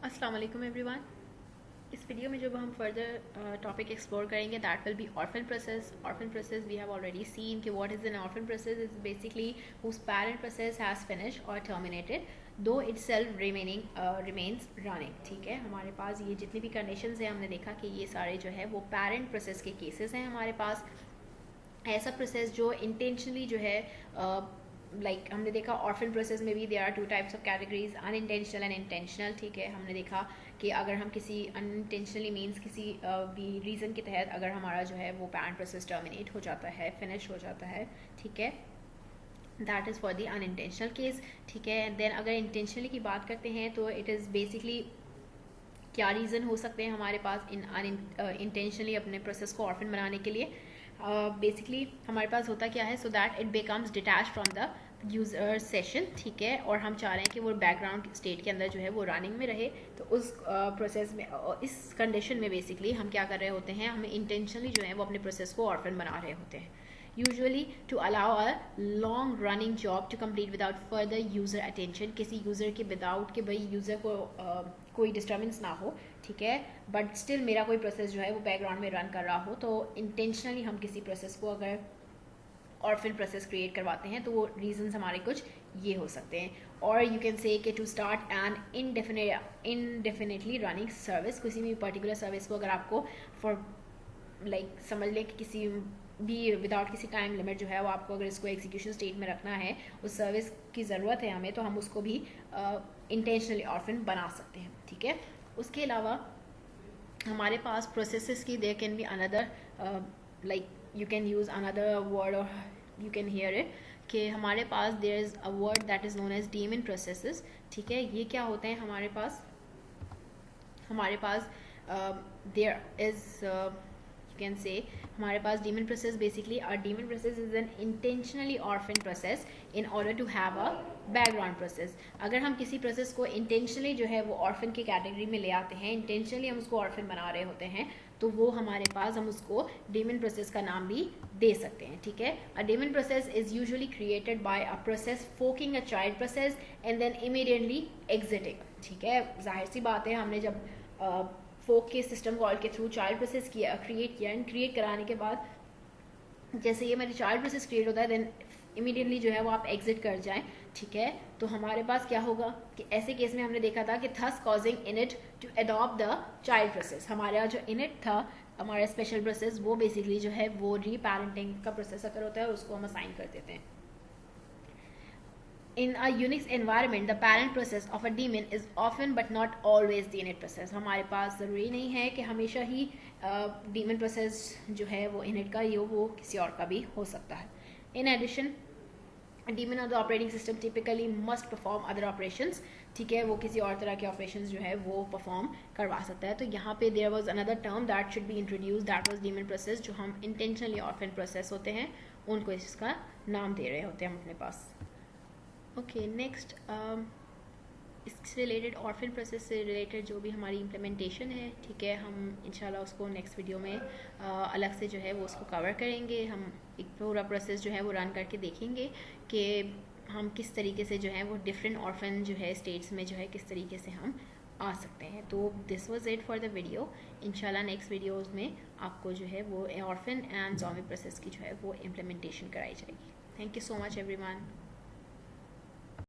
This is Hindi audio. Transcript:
अस्सलाम वालेकुम एवरीवन। इस वीडियो में जब हम फर्दर टॉपिक एक्सप्लोर करेंगे that will be orphan process. Orphan process we have already seen कि what is an orphan process is basically whose parent process has finish और terminated though itself remains running. ठीक है, हमारे पास ये जितनी भी कंडीशंस हैं हमने देखा कि ये सारे जो है वो पैरेंट प्रोसेस के केसेस हैं। हमारे पास ऐसा प्रोसेस जो इंटेंशनली जो है हमने देखा ऑर्फन प्रोसेस में भी there are two types of categories, unintentional and intentional. ठीक है, हमने देखा कि अगर हम किसी अनइंटेंशनली मीन्स किसी भी रीज़न के तहत अगर हमारा जो है वो पैरेंट प्रोसेस टर्मिनेट हो जाता है, फिनिश हो जाता है, ठीक है, that is for the unintentional case. ठीक है, देन अगर इंटेंशनली की बात करते हैं तो इट इज़ बेसिकली क्या रीज़न हो सकते हैं हमारे पास इंटेंशनली अपने प्रोसेस को ऑर्फन बनाने के लिए। बेसिकली हमारे पास होता क्या है, so that it becomes detach from the user session. ठीक है, और हम चाह रहे हैं कि वो बैकग्राउंड स्टेट के अंदर जो है वो रनिंग में रहे। तो उस प्रोसेस में इस कंडीशन में बेसिकली हम क्या कर रहे होते हैं, हमें इंटेंशनली जो है वो अपने प्रोसेस को ऑर्फन बना रहे होते हैं, usually to allow a long running job to complete without further user attention. किसी यूज़र के विदाउट के भाई यूज़र को कोई डिस्टर्बेंस ना हो, ठीक है, बट स्टिल मेरा कोई प्रोसेस जो है वो बैकग्राउंड में रन कर रहा हो। तो इंटेंशनली हम किसी प्रोसेस को अगर ऑर्फन प्रोसेस क्रिएट करवाते हैं तो वो रीजंस हमारे कुछ ये हो सकते हैं। और यू कैन से कि to start an indefinitely running service, किसी भी पर्टिकुलर सर्विस को अगर आपको फॉर समझ लें कि किसी भी विदाउट किसी टाइम लिमिट जो है वो आपको अगर इसको एग्जीक्यूशन स्टेट में रखना है, उस सर्विस की ज़रूरत है हमें, तो हम उसको भी इंटेंशनली ऑर्फन बना सकते हैं। ठीक है, उसके अलावा हमारे पास प्रोसेसेस की there can be another you can use another word or you can hear it कि हमारे पास there is a word that is known as daemon processes. ठीक है, ये क्या होते हैं हमारे पास देयर इज़ कैन से हमारे पास daemon process basically a daemon process is an intentionally orphan process in order to have a background process. अगर हम किसी प्रोसेस को इंटेंशनली जो है वो ऑर्फन की कैटेगरी में ले आते हैं, इंटेंशनली हम उसको ऑर्फन बना रहे होते हैं, तो वो हमारे पास हम उसको डीमन प्रोसेस का नाम भी दे सकते हैं। ठीक है, a daemon process is usually created by a process forking a child process and then immediately exiting. ठीक है, जाहिर सी बात है, हमने जब फोक के सिस्टम कॉल के थ्रू चाइल्ड प्रोसेस क्रिएट किया एंड क्रिएट कराने के बाद जैसे ये मेरे चाइल्ड प्रोसेस क्रिएट होता है देन इमीडिएटली जो है वो आप एग्जिट कर जाएं। ठीक है, तो हमारे पास क्या होगा कि ऐसे केस में हमने देखा था कि thus causing init to adopt the child process. हमारा जो इनिट था, हमारा स्पेशल प्रोसेस, वो बेसिकली जो है वो रीपेरेंटिंग का प्रोसेस अगर होता है उसको हम असाइन कर देते हैं। In a Unix environment, the parent process of a daemon is often but not always the init process. हमारे पास ज़रूरी नहीं है कि हमेशा ही daemon process जो है वो init का ही हो, वो किसी और का भी हो सकता है। In addition, a daemon of the operating system typically must perform other operations. ठीक है, वो किसी और तरह के operations जो है वो perform करवा सकता है। तो यहाँ पे there was another term that should be introduced, that was daemon process, जो हम intentionally orphan process होते हैं उनको इसका नाम दे रहे होते हैं हम अपने पास। ओके, नेक्स्ट इससे रिलेटेड ऑर्फन प्रोसेस से रिलेटेड जो भी हमारी इम्प्लीमेंटेशन है, ठीक है, हम इंशाल्लाह उसको नेक्स्ट वीडियो में अलग से जो है वो उसको कवर करेंगे। हम एक पूरा प्रोसेस जो है वो रन करके देखेंगे कि हम किस तरीके से जो है वो डिफरेंट ऑर्फन जो है स्टेट्स में जो है किस तरीके से हम आ सकते हैं। तो this was it for the video. इंशाल्लाह नेक्स्ट वीडियोज़ में आपको जो है वो ऑर्फन एंड ज़ॉम्बी प्रोसेस की जो है वो इम्प्लीमेंटेशन कराई जाएगी। Thank you so much everyone.